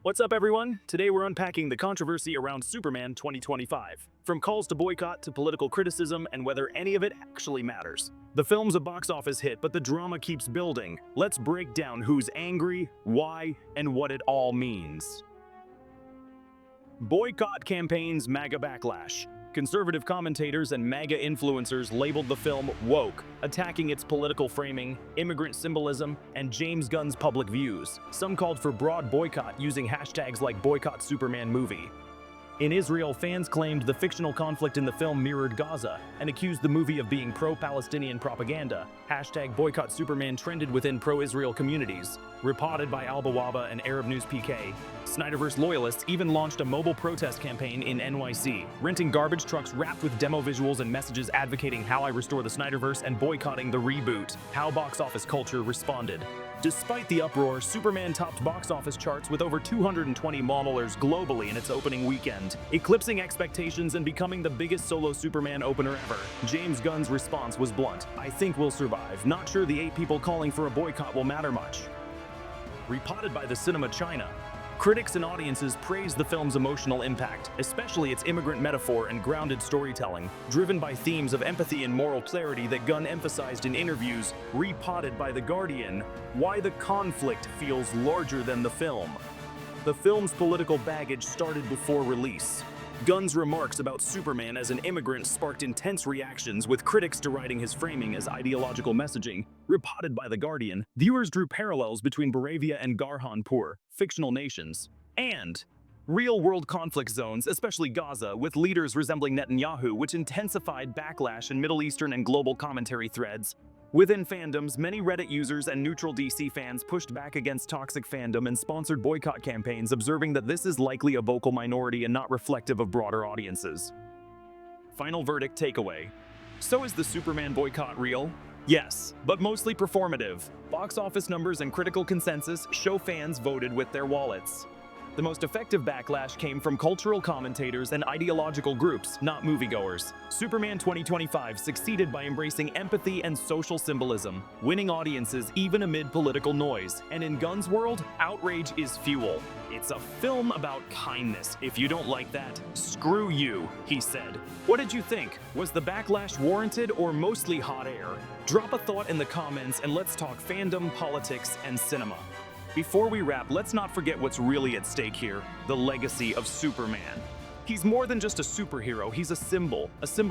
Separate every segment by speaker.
Speaker 1: What's up, everyone? Today we're unpacking the controversy around Superman 2025. From calls to boycott to political criticism and whether any of it actually matters. The film's a box office hit, but the drama keeps building. Let's break down who's angry, why, and what it all means. Boycott campaigns MAGA backlash. Conservative commentators and MAGA influencers labeled the film woke, attacking its political framing, immigrant symbolism, and James Gunn's public views. Some called for broad boycott using hashtags like Boycott Superman movie. In Israel, fans claimed the fictional conflict in the film mirrored Gaza and accused the movie of being pro-Palestinian propaganda. Hashtag Boycott Superman trended within pro-Israel communities. Reported by Al Bawaba and Arab News PK, Snyderverse loyalists even launched a mobile protest campaign in NYC, renting garbage trucks wrapped with demo visuals and messages advocating how I restore the Snyderverse and boycotting the reboot. How box office culture responded. Despite the uproar, Superman topped box office charts with over $220 million globally in its opening weekend, eclipsing expectations and becoming the biggest solo Superman opener ever. James Gunn's response was blunt: "I think we'll survive. Not sure the 8 people calling for a boycott will matter much." Repotted by the Cinema China, critics and audiences praised the film's emotional impact, especially its immigrant metaphor and grounded storytelling, driven by themes of empathy and moral clarity that Gunn emphasized in interviews. Repotted by The Guardian, why the conflict feels larger than the film. The film's political baggage started before release. Gunn's remarks about Superman as an immigrant sparked intense reactions, with critics deriding his framing as ideological messaging. Reported by The Guardian, viewers drew parallels between Boravia and Garhanpur, fictional nations, and real-world conflict zones, especially Gaza, with leaders resembling Netanyahu, which intensified backlash in Middle Eastern and global commentary threads. Within fandoms, many Reddit users and neutral DC fans pushed back against toxic fandom and sponsored boycott campaigns, observing that this is likely a vocal minority and not reflective of broader audiences. Final verdict takeaway. So is the Superman boycott real? Yes, but mostly performative. Box office numbers and critical consensus show fans voted with their wallets. The most effective backlash came from cultural commentators and ideological groups, not moviegoers. Superman 2025 succeeded by embracing empathy and social symbolism, winning audiences even amid political noise. And in Gunn's world, outrage is fuel. It's a film about kindness. If you don't like that, screw you, he said. What did you think? Was the backlash warranted or mostly hot air? Drop a thought in the comments and let's talk fandom, politics, and cinema. Before we wrap, let's not forget what's really at stake here: the legacy of Superman. He's more than just a superhero, he's a symbol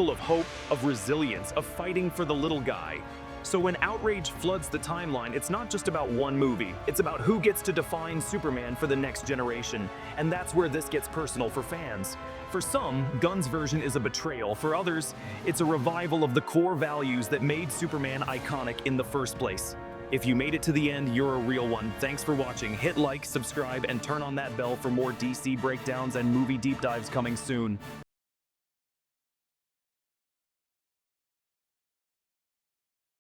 Speaker 1: of hope, of resilience, of fighting for the little guy. So when outrage floods the timeline, it's not just about one movie, it's about who gets to define Superman for the next generation. And that's where this gets personal for fans. For some, Gunn's version is a betrayal. For others, it's a revival of the core values that made Superman iconic in the first place. If you made it to the end, you're a real one. Thanks for watching. Hit like, subscribe, and turn on that bell for more DC breakdowns and movie deep dives coming soon.